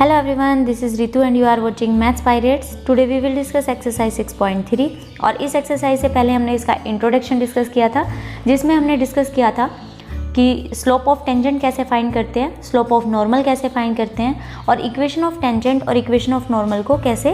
Hello everyone, this is Ritu and you are watching Maths Pirates. Today we will discuss exercise 6.3 और इस exercise से पहले हमने इसका इंट्रोडक्शन डिस्कस किया था, जिसमें हमने डिस्कस किया था कि स्लोप ऑफ टेंजेंट कैसे फाइंड करते हैं, स्लोप ऑफ नॉर्मल कैसे फाइंड करते हैं और इक्वेशन ऑफ टेंजेंट और इक्वेशन ऑफ नॉर्मल को कैसे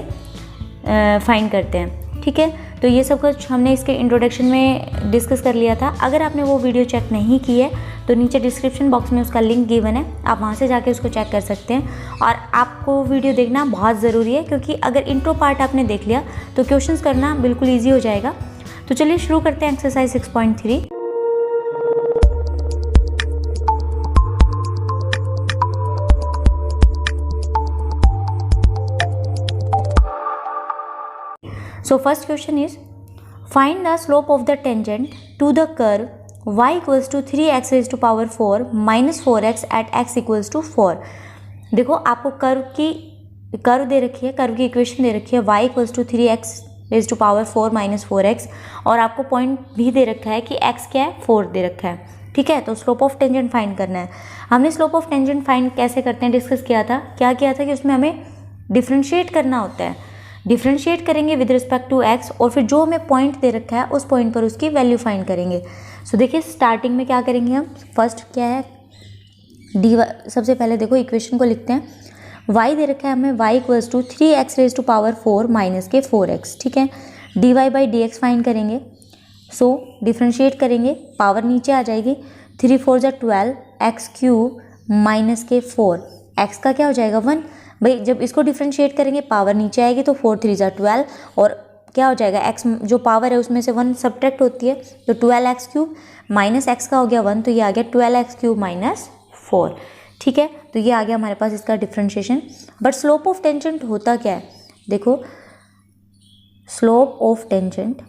फाइंड करते हैं। ठीक है, तो ये सब कुछ हमने इसके इंट्रोडक्शन में डिस्कस कर लिया था। अगर आपने वो वीडियो चेक नहीं की है तो नीचे डिस्क्रिप्शन बॉक्स में उसका लिंक गिवन है, आप वहाँ से जाके उसको चेक कर सकते हैं। और आपको वीडियो देखना बहुत ज़रूरी है, क्योंकि अगर इंट्रो पार्ट आपने देख लिया तो क्वेश्चंस करना बिल्कुल ईजी हो जाएगा। तो चलिए शुरू करते हैं exercise 6.3। So first question is, find the slope of the tangent to the curve y equals to 3x raised to power 4 minus 4x at x equals to 4। देखो आपको कर्व दे रखी है, कर्व की इक्वेशन दे रखी है y equals to 3x raised to power 4 minus 4x और आपको point भी दे रखा है कि x क्या है, 4 दे रखा है। ठीक है, तो स्लोप ऑफ टेंजेंट फाइंड करना है। हमने स्लोप ऑफ टेंजेंट फाइंड कैसे करते हैं डिस्कस किया था। क्या किया था कि उसमें हमें डिफ्रेंशिएट करना होता है। डिफ्रेंशिएट करेंगे विद रिस्पेक्ट टू एक्स और फिर जो हमें पॉइंट दे रखा है उस पॉइंट पर उसकी वैल्यू फाइंड करेंगे। सो देखिए स्टार्टिंग में क्या करेंगे हम, फर्स्ट क्या है डी वाई। सबसे पहले देखो इक्वेशन को लिखते हैं। y दे रखा है हमें y equals to 3x raise to power 4 minus के 4x। ठीक है, D Y by D x find करेंगे। सो डिफ्रेंशिएट करेंगे, पावर नीचे आ जाएगी, 3 4 जा 12 एक्स क्यूब माइनस के 4, x का क्या हो जाएगा 1। भाई जब इसको डिफ्रेंशिएट करेंगे पावर नीचे आएगी तो 4 3 जा 12 और क्या हो जाएगा x जो पावर है उसमें से 1 सब्ट्रैक्ट होती है तो 12x क्यूब माइनस x का हो गया 1, तो ये आ गया 12x क्यूब माइनस 4। ठीक है, तो ये आ गया हमारे पास इसका differentiation. But slope of tangent होता क्या है, देखो स्लोप ऑफ टेंजेंट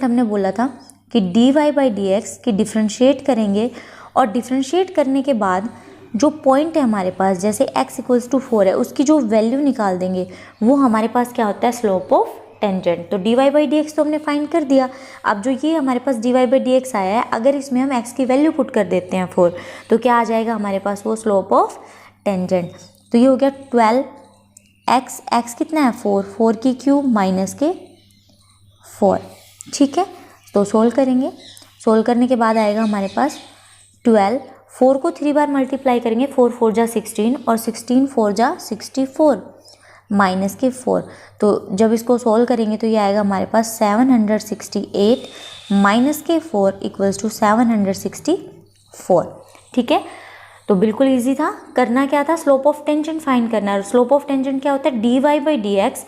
हमने बोला था कि d Y by D x की डिफ्रेंशिएट करेंगे और डिफ्रेंशिएट करने के बाद जो पॉइंट है हमारे पास, जैसे x इक्वल्स टू 4 है, उसकी जो वैल्यू निकाल देंगे वो हमारे पास क्या होता है, स्लोप ऑफ टेंजेंट। तो D Y by D X तो हमने फाइंड कर दिया। अब जो ये हमारे पास D Y by D X आया है, अगर इसमें हम x की वैल्यू पुट कर देते हैं 4, तो क्या आ जाएगा हमारे पास, वो स्लोप ऑफ टेंजेंट। तो ये हो गया 12x कितना है 4 की क्यूब माइनस के 4। ठीक है, तो सोल्व करेंगे, सोल्व करने के बाद आएगा हमारे पास 12, 4 को 3 बार मल्टीप्लाई करेंगे, 4 4 जा 16 और 16 4 जा 64 माइनस के 4। तो जब इसको सोल्व करेंगे तो ये आएगा हमारे पास 768 माइनस के 4 इक्वल्स टू 764। ठीक है, तो बिल्कुल इजी था। करना क्या था, स्लोप ऑफ टेंजेंट फाइंड करना है। स्लोप ऑफ टेंजेंट क्या होता है, D Y by D x.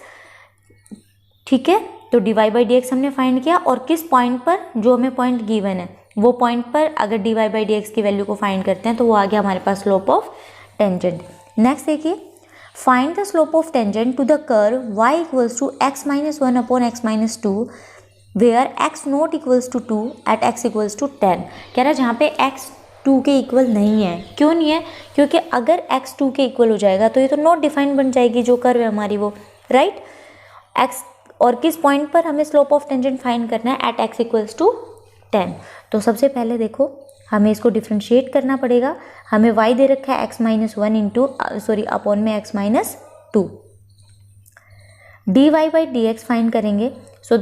ठीक है, तो D Y by D x हमने फाइंड किया और किस पॉइंट पर, जो हमें पॉइंट गिवन है वो पॉइंट पर अगर d Y by D x की वैल्यू को फाइंड करते हैं तो वो आ गया हमारे पास स्लोप ऑफ टेंजेंट। नेक्स्ट देखिए, find the slope of tangent to the curve y equals to x minus 1 upon x minus 2 where x not equals to 2 at x equals to 10। कह रहा है जहाँ पे x 2 के इक्वल नहीं है। क्यों नहीं है, क्योंकि अगर x 2 के इक्वल हो जाएगा तो ये तो नॉट डिफाइंड बन जाएगी जो कर्व है हमारी वो, राइट। x और किस पॉइंट पर हमें स्लोप ऑफ टेंजेंट फाइंड करना है, एट x इक्वल्स टू 10। तो सबसे पहले देखो हमें इसको डिफ्रेंशिएट करना पड़ेगा। हमें y दे रखा है x माइनस 1 इंटू अपॉन में x minus 2। D Y by D x find करेंगे। सो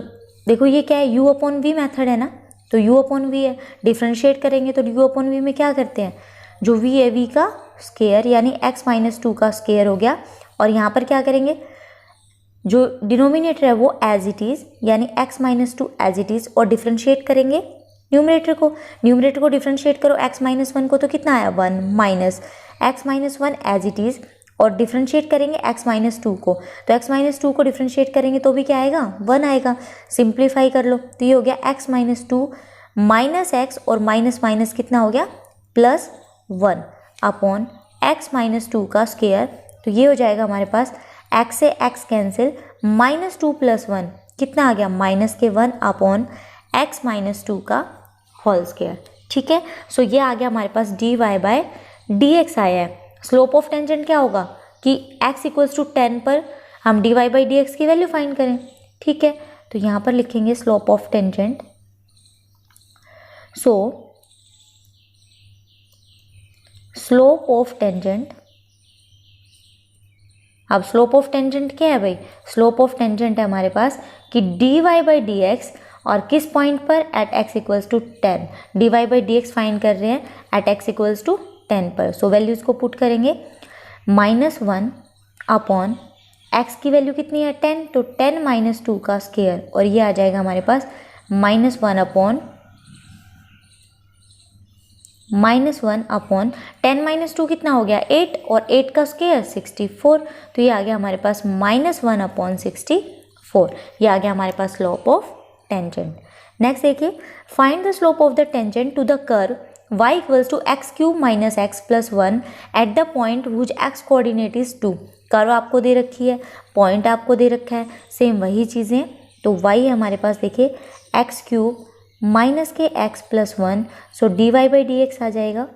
देखो ये क्या है, u अपॉन वी मैथड है ना, तो u अपॉन वी है। डिफ्रेंशिएट करेंगे तो u अपॉन वी में क्या करते हैं, जो v है v का स्केयर यानी x माइनस 2 का स्केयर हो गया। और यहाँ पर क्या करेंगे, जो डिनोमिनेटर है वो एज इट इज़ यानी x minus 2 as it is और डिफ्रेंशिएट करेंगे न्यूमरेटर को डिफ्रेंशिएट करो, x माइनस 1 को तो कितना आया 1 minus x minus 1 as it is और डिफ्रेंशिएट करेंगे x माइनस 2 को, तो x माइनस 2 को डिफ्रेंशिएट करेंगे तो भी क्या आएगा 1 आएगा। सिंप्लीफाई कर लो तो ये हो गया x माइनस 2 माइनस x और माइनस माइनस कितना हो गया प्लस 1 अपॉन x माइनस 2 का स्केयर। तो ये हो जाएगा हमारे पास x से x कैंसिल, माइनस 2 प्लस 1 कितना आ गया माइनस के 1 अपॉन x माइनस 2 का होल स्केयर। ठीक है, सो ये आ गया हमारे पास D Y by D X आया है। स्लोप ऑफ टेंजेंट क्या होगा कि x इक्वल्स टू 10 पर हम d Y by D x की वैल्यू फाइंड करें। ठीक है, तो यहाँ पर लिखेंगे slope of tangent. So slope of tangent, अब स्लोप ऑफ टेंजेंट क्या है भाई, स्लोप ऑफ टेंजेंट है हमारे पास कि d Y by D x, और किस पॉइंट पर, at x equals to 10, d Y by D x find कर रहे हैं एट एक्स इक्वल्स टू 10 पर। सो वैल्यूज़ को पुट करेंगे, -1 अपॉन एक्स की वैल्यू कितनी है 10, तो 10 - 2 का स्क्वायर, और ये आ जाएगा हमारे पास -1 अपॉन 10 - 2 कितना हो गया 8, और 8 का स्क्वायर 64, तो ये आ गया हमारे पास -1 अपॉन 64, ये आ गया हमारे पास स्लोप ऑफ टेंजेंट। नेक्स्ट देखिए, find the slope of the tangent to the curve y equals to x³ - x + 1 at the point whose x coordinate is 2। Curve आपको दे रखी है, पॉइंट आपको दे रखा है, सेम वही चीज़ें, तो y हमारे पास देखिए x³ माइनस के x + 1, so dy by D x आ जाएगा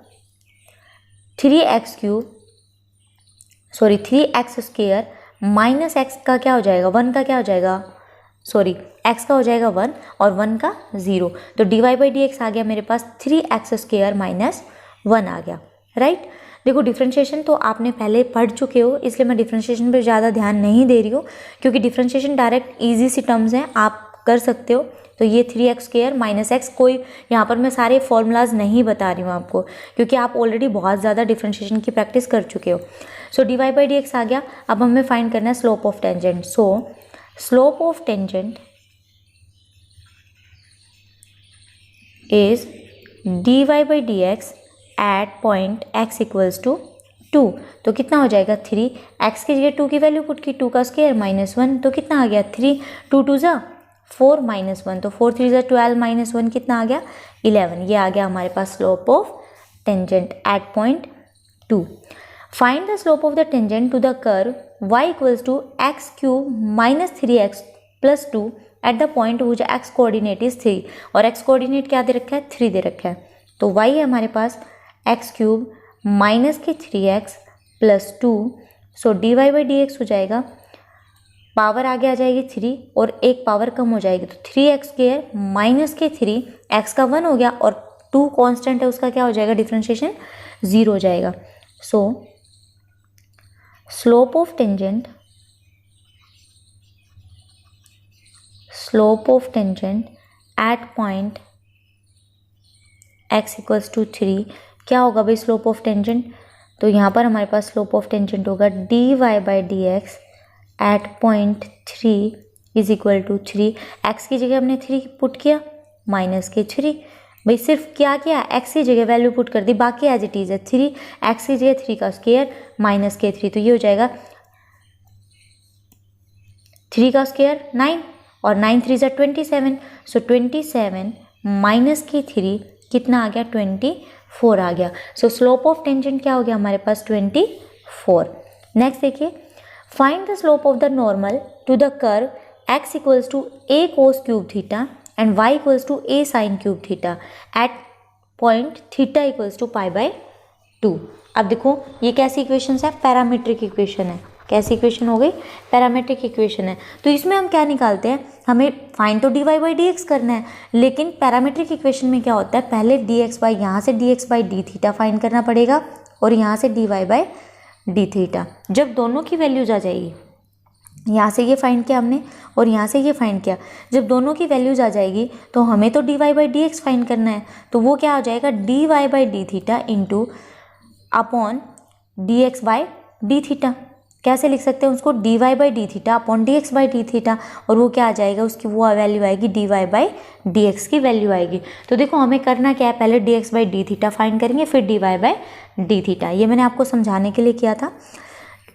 3x² sorry 3x² minus x का क्या हो जाएगा 1 का क्या हो जाएगा, सॉरी x का हो जाएगा 1 और 1 का 0, तो dy बाई डी एक्स आ गया मेरे पास 3x² माइनस 1 आ गया, राइट। देखो डिफ्रेंशिएशन तो आपने पहले पढ़ चुके हो, इसलिए मैं डिफ्रेंशिएशन पर ज़्यादा ध्यान नहीं दे रही हूँ, क्योंकि डिफ्रेंशिएशन डायरेक्ट ईजी सी टर्म्स हैं, आप कर सकते हो। तो ये 3x² माइनस x, कोई यहाँ पर मैं सारे फॉर्मूलाज नहीं बता रही हूँ आपको, क्योंकि आप ऑलरेडी बहुत ज़्यादा डिफ्रेंशिएशन की प्रैक्टिस कर चुके हो। So dy by D x आ गया, अब हमें फाइंड करना है slope of tangent. So slope of tangent is dy by D x at point x equals to 2, तो कितना हो जाएगा 3, x की जगह 2 की वैल्यू पुट की, 2 का स्क्वायर -1, तो कितना आ गया 3, 2 2 ज़ा 4 -1, तो 4 3 ज़ा 12 -1 कितना आ गया 11, ये आ गया हमारे पास slope of tangent at point 2। Find the slope of the tangent to the curve y equals to x³ - 3x + 2 at the point whose x coordinate is 3, और x कोऑर्डिनेट क्या दे रखा है 3 दे रखा है, तो y है हमारे पास x³ माइनस के 3x + 2, so dy by D x हो जाएगा, पावर आगे आ जाएगी 3 और एक पावर कम हो जाएगी, तो 3x² माइनस के 3, x का 1 हो गया और 2 कांस्टेंट है उसका क्या हो जाएगा डिफरेंशिएशन 0 हो जाएगा। So slope of tangent at point x equals to 3 क्या होगा भाई स्लोप ऑफ टेंजेंट, तो यहाँ पर हमारे पास स्लोप ऑफ टेंजेंट होगा dy by D x at point 3 is equal to 3, x की जगह हमने 3 पुट किया माइनस के 3, भाई सिर्फ क्या किया x की जगह वैल्यू पुट कर दी, बाकी एज इट इज़ है 3, x की जगह 3 का स्क्वायर माइनस के 3, तो ये हो जाएगा 3 का स्क्वायर 9 और 9 3 ज़ा 27, सो 27 माइनस के 3 कितना आ गया 24 आ गया। सो स्लोप ऑफ टेंजेंट क्या हो गया हमारे पास 24। नेक्स्ट देखिए, find the slope of the normal to the curve x equals to a cos cube theta and y equals to a sin cube theta at point theta equals to π/2। अब देखो ये कैसी इक्वेशन है, parametric equation है। कैसी equation हो गई, parametric equation है। तो इसमें हम क्या निकालते हैं, हमें फाइंड तो dy बाई डी एक्स करना है, लेकिन पैरामीट्रिक इक्वेशन में क्या होता है, पहले dx बाई यहाँ से dx by D theta find करना पड़ेगा और यहाँ से dy बाई डी थीटा। जब दोनों की वैल्यूज आ जाएगी, यहाँ से ये फाइंड किया हमने और यहाँ से ये फाइंड किया, जब दोनों की वैल्यूज आ जाएगी तो हमें तो dy by D x find करना है, तो वो क्या हो जाएगा dy by D theta into upon dx by D theta. कैसे लिख सकते हैं उसको, dy by D theta upon dx by D theta, और वो क्या आ जाएगा, उसकी वो वैल्यू आएगी dy बाई dx की वैल्यू आएगी। तो देखो हमें करना क्या है, पहले dx by D theta find करेंगे, फिर dy बाई डी थीटा। ये मैंने आपको समझाने के लिए किया था।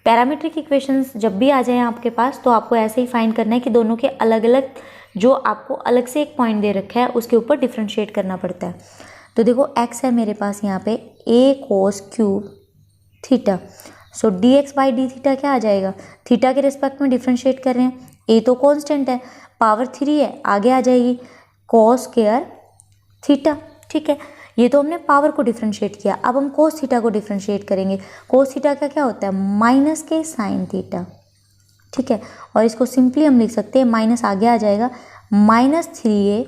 पैरामीट्रिक इक्वेशंस जब भी आ जाए आपके पास, तो आपको ऐसे ही फाइंड करना है कि दोनों के अलग अलग, जो आपको अलग से एक पॉइंट दे रखा है उसके ऊपर डिफ्रेंशिएट करना पड़ता है। तो देखो x है मेरे पास यहाँ पे a cos cube theta, so dx by D theta क्या आ जाएगा, थीटा के रिस्पेक्ट में डिफ्रेंशिएट कर रहे हैं, a तो कांस्टेंट है, पावर 3 है, आगे आ जाएगी cos स्क्वायर थीटा। ठीक है, ये तो हमने पावर को डिफ्रेंशिएट किया, अब हम cos थीटा को डिफ्रेंशिएट करेंगे। cos थीटा का क्या होता है, माइनस के साइन थीटा। ठीक है, और इसको सिंपली हम लिख सकते हैं, माइनस आगे आ जाएगा -3a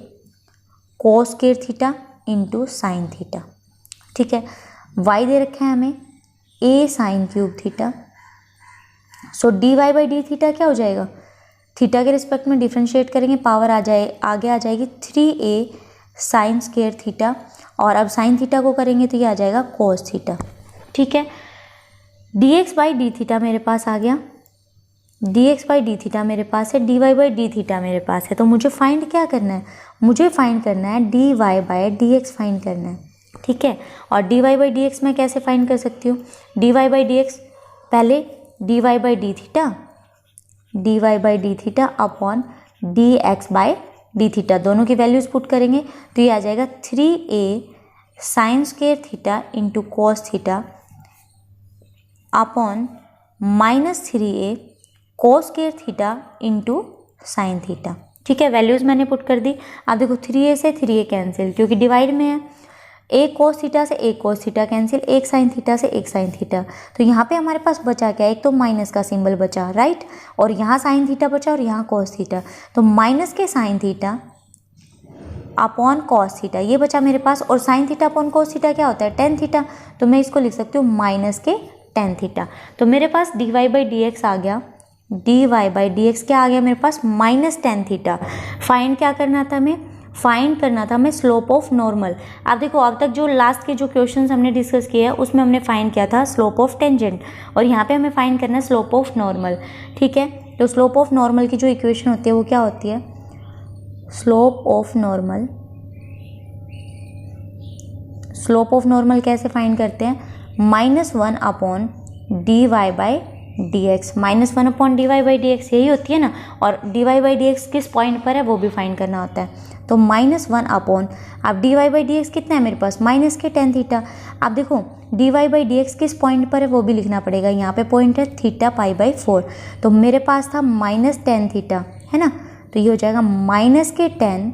cos square theta into sine theta. ठीक है, y दे रखा है हमें a sine cube theta. So dy by D theta क्या हो जाएगा, थीटा के रिस्पेक्ट में डिफ्रेंशिएट करेंगे, पावर आगे आ जाएगी 3a साइन स्क्वायर थीटा, और अब साइन थीटा को करेंगे तो ये आ जाएगा कोस थीटा। ठीक है, dx बाई डी थीटा मेरे पास आ गया, dx बाई डी थीटा मेरे पास है, dy बाई डी थीटा मेरे पास है। तो मुझे फाइंड क्या करना है, मुझे फाइंड करना है dy बाई dx फाइंड करना है। ठीक है, और dy बाई dx मैं कैसे फाइंड कर सकती हूँ, dy बाई dx पहले dy by D theta upon dx by D theta, दोनों की वैल्यूज पुट करेंगे तो ये आ जाएगा 3a sine square theta into cos theta upon -3a कोस square theta into sine theta. ठीक है, वैल्यूज मैंने पुट कर दी। अब देखो 3a से 3a कैंसिल, क्योंकि डिवाइड में है, एक कोस थीटा से एक कोस थीटा कैंसिल, एक साइन थीटा से एक साइन थीटा। तो यहाँ पे हमारे पास बचा क्या, एक तो माइनस का सिंबल बचा, राइट, और यहाँ साइन थीटा बचा और यहाँ कोस थीटा। तो माइनस के sine theta upon cos theta ये बचा मेरे पास, और sine theta upon cos theta क्या होता है, टेन थीटा। तो मैं इसको लिख सकती हूँ माइनस के टेन थीटा। तो मेरे पास dy बाई डी एक्स आ गया, dy बाई डी एक्स क्या आ गया मेरे पास, माइनस टेन थीटा। फाइंड क्या करना था हमें, फाइंड करना था हमें स्लोप ऑफ नॉर्मल। आप देखो अब तक जो लास्ट के जो क्वेश्चंस हमने डिस्कस किए हैं उसमें हमने फाइंड किया था स्लोप ऑफ टेंजेंट, और यहाँ पे हमें फाइंड करना है स्लोप ऑफ नॉर्मल। ठीक है, तो स्लोप ऑफ नॉर्मल की जो इक्वेशन होती है वो क्या होती है, slope of normal, slope of normal कैसे फाइंड करते हैं, -1 upon dy by D x, -1 upon dy by D x यही होती है ना, और dy बाई डी एक्स किस पॉइंट पर है वो भी फाइंड करना होता है। तो -1 अपॉन, अब dy बाई डी एक्स कितना है मेरे पास, माइनस के टेन थीटा। अब देखो dy बाई डी एक्स किस पॉइंट पर है वो भी लिखना पड़ेगा, यहाँ पे पॉइंट है थीटा पाई बाई 4। तो मेरे पास था -10 थीटा, है ना, तो ये हो जाएगा -10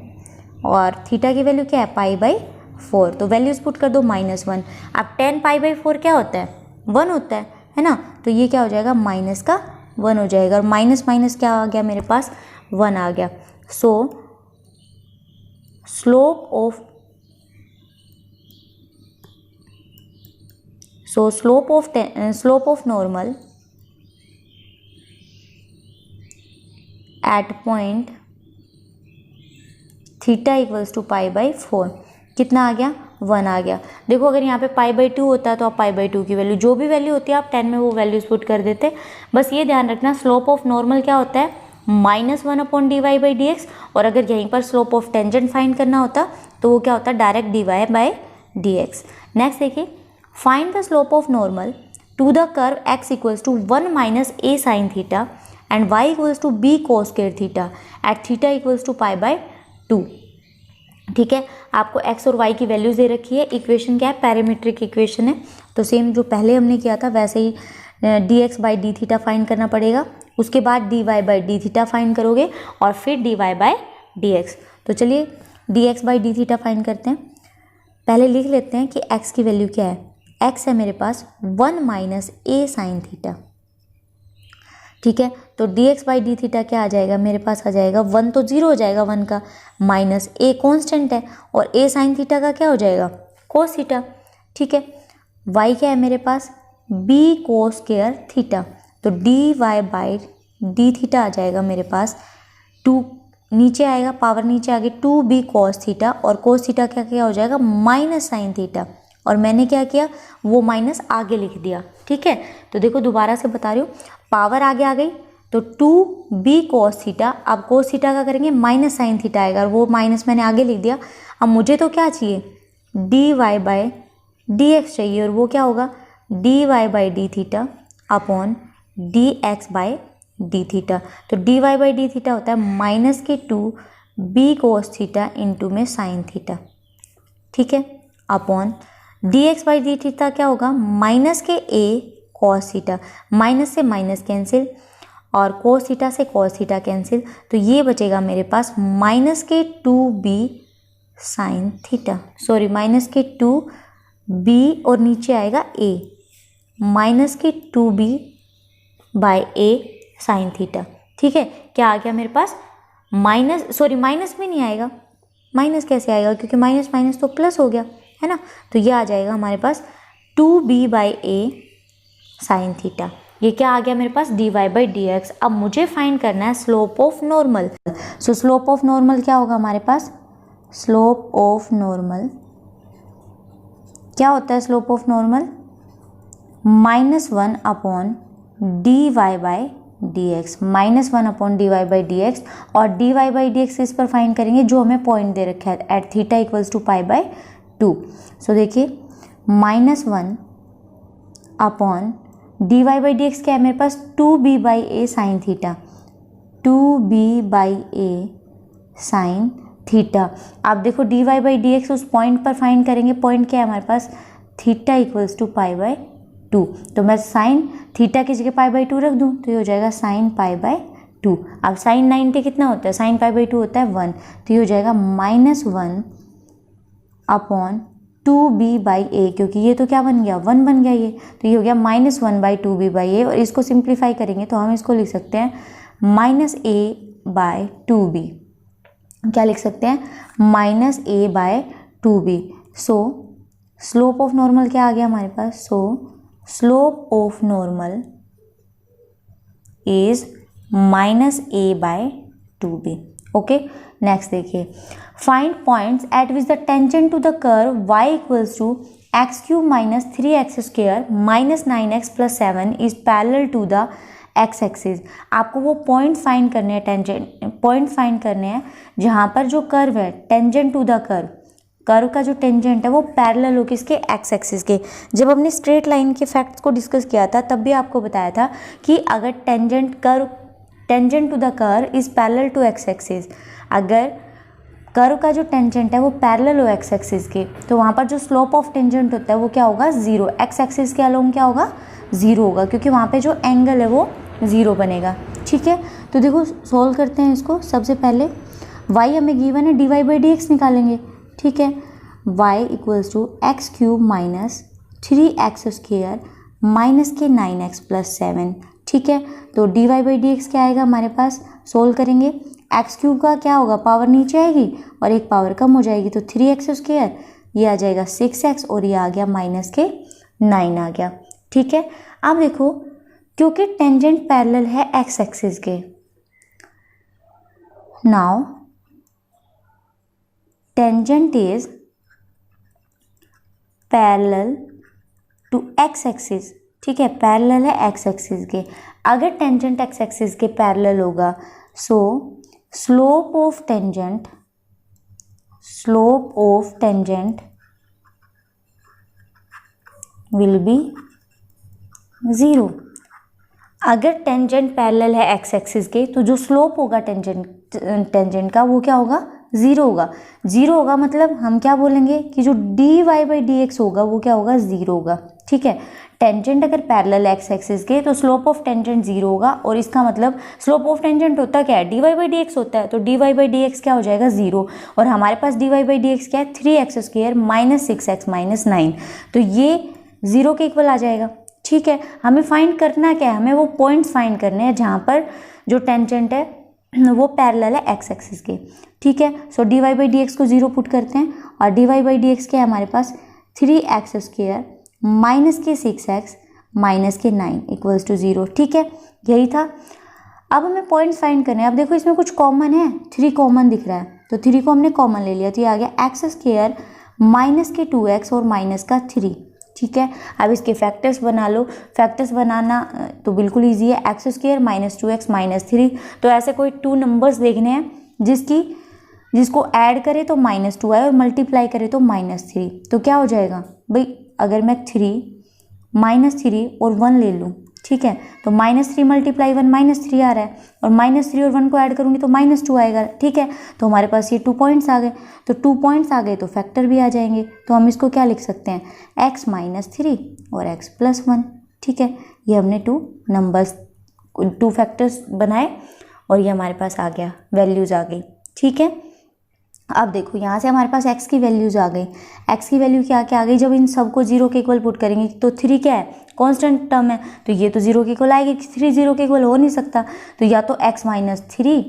और थीटा की वैल्यू क्या है, पाई बाई 4। तो वैल्यूज पुट कर दो -1। अब 10 पाई बाई 4 क्या होता है, 1 होता है ना, तो ये क्या हो जाएगा, माइनस का 1 हो जाएगा, और माइनस माइनस क्या आ गया मेरे पास, 1 आ गया। So slope of normal at point theta equals to pi by 4 कितना आ गया, 1 आ गया। देखो अगर यहाँ पे पाई बाई 2 होता है तो आप पाई बाई 2 की वैल्यू जो भी वैल्यू होती है आप 10 में वो वैल्यूज पुट कर देते। बस ये ध्यान रखना स्लोप ऑफ नॉर्मल क्या होता है, -1 upon dy by D x, और अगर यहीं पर स्लोप ऑफ टेंजेंट फाइंड करना होता तो वो क्या होता है, direct dy by D X. Next देखिए, find the slope of normal to the curve x equals to 1 minus a sine theta and y equals to b cos square theta at theta equals to pi by 2। ठीक है, आपको x और y की values दे रखी है, equation क्या है, parametric equation है। तो सेम जो पहले हमने किया था वैसे ही dx by D theta find करना पड़ेगा, उसके बाद dy by D theta find करोगे और फिर dy बाई dx। तो चलिए dx by D theta find करते हैं। पहले लिख लेते हैं कि x की वैल्यू क्या है, x है मेरे पास 1 माइनस a साइन थीटा। ठीक है, तो dx बाई डी थीटा क्या आ जाएगा मेरे पास, आ जाएगा 1 तो 0 हो जाएगा 1 का, माइनस a कॉन्स्टेंट है और a साइन थीटा का क्या हो जाएगा, कोस थीटा। ठीक है, y क्या है मेरे पास, b कोस स्क्वायर थीटा। तो dy बाई डी थीटा आ जाएगा मेरे पास 2, नीचे आएगा पावर नीचे आगे 2b कोस थीटा, और कोस थीटा क्या क्या हो जाएगा, माइनस साइन थीटा, और मैंने क्या किया वो माइनस आगे लिख दिया। ठीक है, तो देखो दोबारा से बता रही हूँ, पावर आगे आ गई तो 2b कोस थीटा, अब कोस थीटा का करेंगे माइनस साइन थीटा आएगा, और वो माइनस मैंने आगे लिख दिया। अब मुझे तो क्या चाहिए, dy बाई डी एक्स चाहिए, और वो क्या होगा, dy by D theta upon dx by D theta. तो dy बाई डी थीटा होता है माइनस के 2b कोस थीटा इंटू में साइन थीटा। ठीक है, upon dx by D theta क्या होगा, माइनस के a कॉस थीटा, माइनस से माइनस कैंसिल और कोस थीटा से कोस थीटा कैंसिल, तो ये बचेगा मेरे पास माइनस के 2b sine theta, sorry minus के 2b और नीचे आएगा a, माइनस के 2b by a sine theta. ठीक है, क्या आ गया मेरे पास, माइनस भी नहीं आएगा, माइनस कैसे आएगा, क्योंकि माइनस माइनस तो प्लस हो गया है ना, तो ये आ जाएगा हमारे पास 2b/a साइन थीटा। ये क्या आ गया मेरे पास, dy/dx। अब मुझे फाइंड करना है slope of normal. So slope of normal क्या होगा हमारे पास, स्लोप ऑफ नॉर्मल क्या होता है, slope of normal -1 upon dy/dx, -1 upon dy/dx। और dy/dx किस पर फाइंड करेंगे, जो हमें पॉइंट दे रखा है एट थीटा इक्वल्स टू π/2। सो देखिए -1 अपॉन dy/dx क्या है मेरे पास, 2b/a sine theta, 2b/a sine theta. आप देखो dy/dx उस पॉइंट पर फाइंड करेंगे, पॉइंट क्या है हमारे पास, थीटा इक्वल्स टू π/2। तो मैं साइन थीटा की जगह π/2 रख दूं तो ये हो जाएगा साइन π/2। अब साइन 90 कितना होता है, साइन π/2 होता है 1, तो ये हो जाएगा -1 अपॉन 2b/a, क्योंकि ये तो क्या बन गया, 1 बन गया ये, तो ये हो गया -1/2b/a। और इसको सिंप्लीफाई करेंगे तो हम इसको लिख सकते हैं -a/2b। क्या लिख सकते हैं, -a/2b। So slope of normal क्या आ गया हमारे पास, so slope of normal is -a/2b। Okay, next देखिए, find points at which the tangent to the curve y equals to x³ minus 3x² minus 9x plus 7 is parallel to the X axis. आपको वो point find करने हैं, tangent point find करने हैं जहाँ पर जो कर्व है, tangent to the curve, curve का जो टेंजेंट है वो पैरेलल हो किसके, एक्स एक्सिस के। जब हमने स्ट्रेट लाइन के फैक्ट्स को डिस्कस किया था तब भी आपको बताया था कि अगर tangent to the curve is parallel to x axis, अगर कर्व का जो टेंजेंट है वो पैरेलल हो एक्स एक्सिस के, तो वहाँ पर जो स्लोप ऑफ टेंजेंट होता है वो क्या होगा, 0। एक्स एक्सिस के अलोंग क्या होगा, 0 होगा, क्योंकि वहाँ पे जो एंगल है वो 0 बनेगा। ठीक है, तो देखो सॉल्व करते हैं इसको। सबसे पहले y हमें गिवन है, dy/dx निकालेंगे। ठीक है, y equals to x³ minus 3x² minus के 9x प्लस 7। ठीक है, तो dy/dx क्या आएगा हमारे पास, सोल्व करेंगे, x³ का क्या होगा, पावर नीचे आएगी और एक पावर कम हो जाएगी, तो 3x², ये आ जाएगा 6x और ये आ गया माइनस के 9 आ गया। ठीक है, अब देखो क्योंकि टेंजेंट पैरेलल है एक्स एक्सिस के, now tangent is parallel to x axis. ठीक है, पैरेलल है एक्स एक्सिस के। अगर टेंजेंट एक्स एक्सिस के पैरेलल होगा, so slope of tangent will be 0। अगर टेंजेंट पैरेलल है एक्स एक्सिस के तो जो स्लोप होगा टेंजेंट का वो क्या होगा, 0 होगा। 0 होगा मतलब हम क्या बोलेंगे कि जो dy/dx होगा वो क्या होगा, 0 होगा। ठीक है, टेंजेंट अगर पैरेलल एक्स एक्सिस के तो स्लोप ऑफ टेंजेंट 0 होगा, और इसका मतलब स्लोप ऑफ टेंजेंट होता क्या है, dy/dx होता है, तो dy/dx क्या हो जाएगा, 0। और हमारे पास dy/dx क्या है, 3x² माइनस 6x माइनस 9, तो ये 0 के इक्वल आ जाएगा। ठीक है, हमें फाइंड करना क्या है, हमें वो पॉइंट्स फाइंड करने हैं जहाँ पर जो टेंजेंट है वो पैरेलल है एक्स एक्सिस के। ठीक है, सो dy/dx को 0 पुट करते हैं, और dy/dx क्या है हमारे पास, 3x² माइनस के 6x माइनस के 9 इक्वल्स टू 0। ठीक है, यही था। अब हमें पॉइंट्स फाइंड करने हैं। अब देखो इसमें कुछ कॉमन है, 3 कॉमन दिख रहा है, तो 3 को हमने कॉमन ले लिया, तो ये आ गया x² माइनस के 2x और माइनस का 3। ठीक है, अब इसके फैक्टर्स बना लो। फैक्टर्स बनाना तो बिल्कुल ईजी है, x² माइनस 2x माइनस 3। तो ऐसे कोई 2 नंबर्स देखने हैं जिसको ऐड करे तो -2 आए और मल्टीप्लाई करे तो -3। तो क्या हो जाएगा भाई, अगर मैं 3 और 1 ले लूँ, ठीक है, तो -3 मल्टीप्लाई 1 -3 आ रहा है, और -3 और 1 को ऐड करूँगी तो -2 आएगा। ठीक है, तो हमारे पास ये 2 पॉइंट्स आ गए, तो 2 पॉइंट्स आ गए तो फैक्टर भी आ जाएंगे, तो हम इसको क्या लिख सकते हैं, x - 3 और x + 1। ठीक है, ये हमने 2 फैक्टर्स बनाए और ये हमारे पास आ गया, वैल्यूज़ आ गई। ठीक है, अब देखो यहाँ से हमारे पास x की वैल्यूज़ आ गई। x की वैल्यू क्या क्या आ गई, जब इन सबको 0 के इक्वल पुट करेंगे तो 3 क्या है, कांस्टेंट टर्म है, तो ये तो 0 के इक्वल आएगी, 3 0 के इक्वल हो नहीं सकता, तो या तो x - 3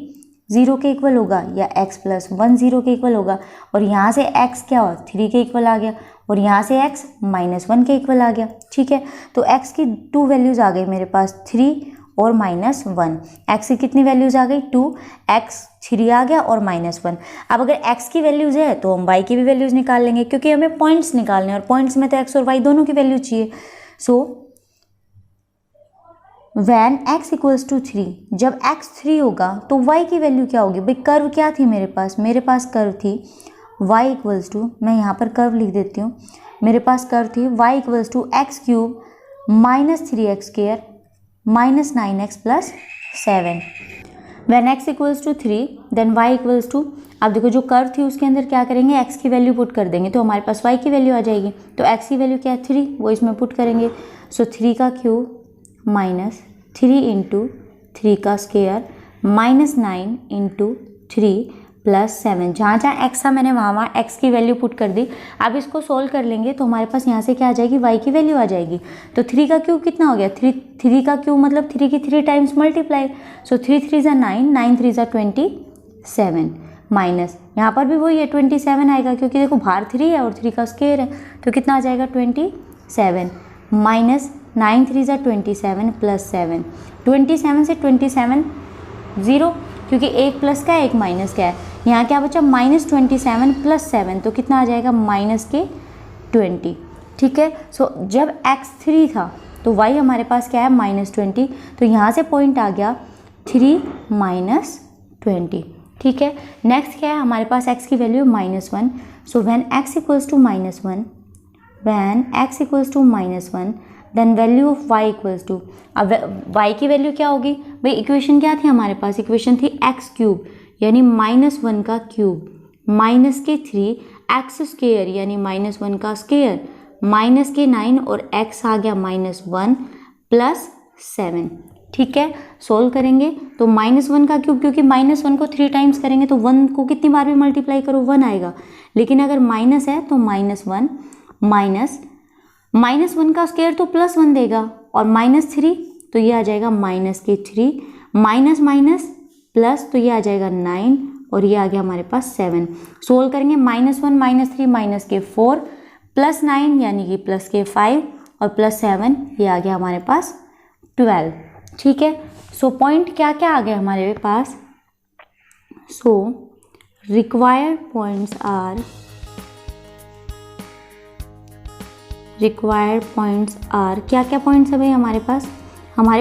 0 के इक्वल होगा या x प्लस 1 0 के इक्वल होगा, और यहाँ से x क्या हो 3 के इक्वल आ गया, और यहाँ से x -1 के इक्वल आ गया। ठीक है, तो x की 2 वैल्यूज़ आ गई मेरे पास, 3 और -1। x की कितनी वैल्यूज़ आ गई 2, x 3 आ गया और -1। अब अगर x की वैल्यूज़ है तो हम y की भी वैल्यूज़ निकाल लेंगे, क्योंकि हमें पॉइंट्स निकालने हैं और पॉइंट्स में तो x और y दोनों की वैल्यू चाहिए। So when x equals to 3, जब x 3 होगा तो y की वैल्यू क्या होगी। भाई कर्व क्या थी मेरे पास कर्व थी y इक्वल्स टू, मैं यहाँ पर कर्व लिख देती हूँ, मेरे पास कर्व थी y equals to x³ -3x² -9x + 7। When x equals to 3 then y equals to, अब देखो जो कर्व थी उसके अंदर क्या करेंगे, x की वैल्यू पुट कर देंगे तो हमारे पास y की वैल्यू आ जाएगी। तो x की वैल्यू क्या है 3, वो इसमें पुट करेंगे। सो 3 का क्यूब -3 इंटू 3 का स्क्वायर -9 इंटू 3 + 7, जहाँ जहाँ x था मैंने वहाँ x की वैल्यू पुट कर दी। अब इसको सोल्व कर लेंगे तो हमारे पास यहाँ से क्या आ जाएगी, y की वैल्यू आ जाएगी। तो 3 का क्यूब कितना हो गया, 3 का क्यूब मतलब 3 की 3 टाइम्स मल्टीप्लाई। सो 3 3 ज़ा 9, 9 3 ज़ा 27, माइनस यहाँ पर भी वही है 27 आएगा, क्योंकि देखो बाहर 3 है और 3 का स्क्वायर है, तो कितना आ जाएगा 27 माइनस 9 3 ज़ा 27 + 7। 27 से 27 0, क्योंकि एक प्लस का है एक माइनस का है, यहाँ क्या बचा -27 + 7, तो कितना आ जाएगा -20। ठीक है, सो जब x 3 था तो y हमारे पास क्या है -20, तो यहाँ से पॉइंट आ गया 3 -20। ठीक है, नेक्स्ट क्या है हमारे पास x की value -1। So when x equals to -1, when x equals to -1 then value of y equals to, अब y की वैल्यू क्या होगी भाई, इक्वेशन क्या थी हमारे पास, इक्वेशन थी x³ यानी -1 का क्यूब -3 x² यानी -1 का स्क्वायर -9 और x आ गया -1 + 7। ठीक है, सोल्व करेंगे तो -1 का क्यूब, क्योंकि -1 को 3 टाइम्स करेंगे तो 1 को कितनी बार भी मल्टीप्लाई करो 1 आएगा, लेकिन अगर माइनस है तो -1 -1 का स्क्वायर तो +1 देगा, और -3 तो ये आ जाएगा -3 माइनस प्लस तो ये आ जाएगा 9 और ये आ गया हमारे पास 7। सोल्व करेंगे -1 -3 -4 +9 यानी कि +5 और +7 ये आ गया हमारे पास 12। ठीक है, सो पॉइंट क्या क्या आ गए हमारे पास। सो रिक्वायर्ड पॉइंट्स आर क्या क्या पॉइंट्स है भाई हमारे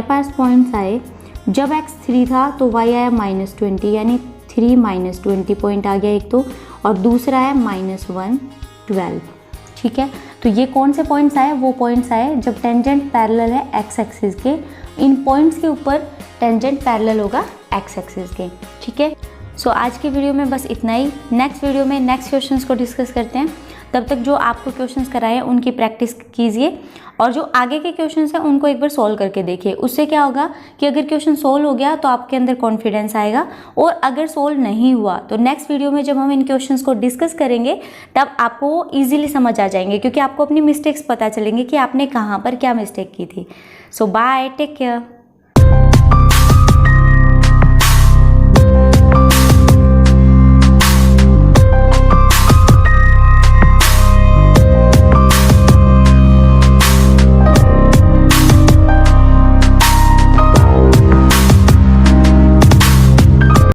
पास पॉइंट्स आए, जब x 3 था तो y आया -20 यानी 3 -20 पॉइंट आ गया एक तो, और दूसरा है -1 12। ठीक है, तो ये कौन से पॉइंट्स आए, वो पॉइंट्स आए जब टेंजेंट पैरेलल है x एक्सिस के, इन पॉइंट्स के ऊपर टेंजेंट पैरेलल होगा x एक्सिस के। ठीक है, सो आज की वीडियो में बस इतना ही। नेक्स्ट वीडियो में नेक्स्ट क्वेश्चंस को डिस्कस करते हैं, तब तक जो आपको क्वेश्चंस कराए हैं उनकी प्रैक्टिस कीजिए, और जो आगे के क्वेश्चंस हैं उनको एक बार सॉल्व करके देखिए। उससे क्या होगा कि अगर क्वेश्चन सॉल्व हो गया तो आपके अंदर कॉन्फिडेंस आएगा, और अगर सॉल्व नहीं हुआ तो नेक्स्ट वीडियो में जब हम इन क्वेश्चंस को डिस्कस करेंगे तब आपको वो ईजिली समझ आ जाएंगे, क्योंकि आपको अपनी मिस्टेक्स पता चलेंगे कि आपने कहाँ पर क्या मिस्टेक की थी। सो बाय, टेक केयर।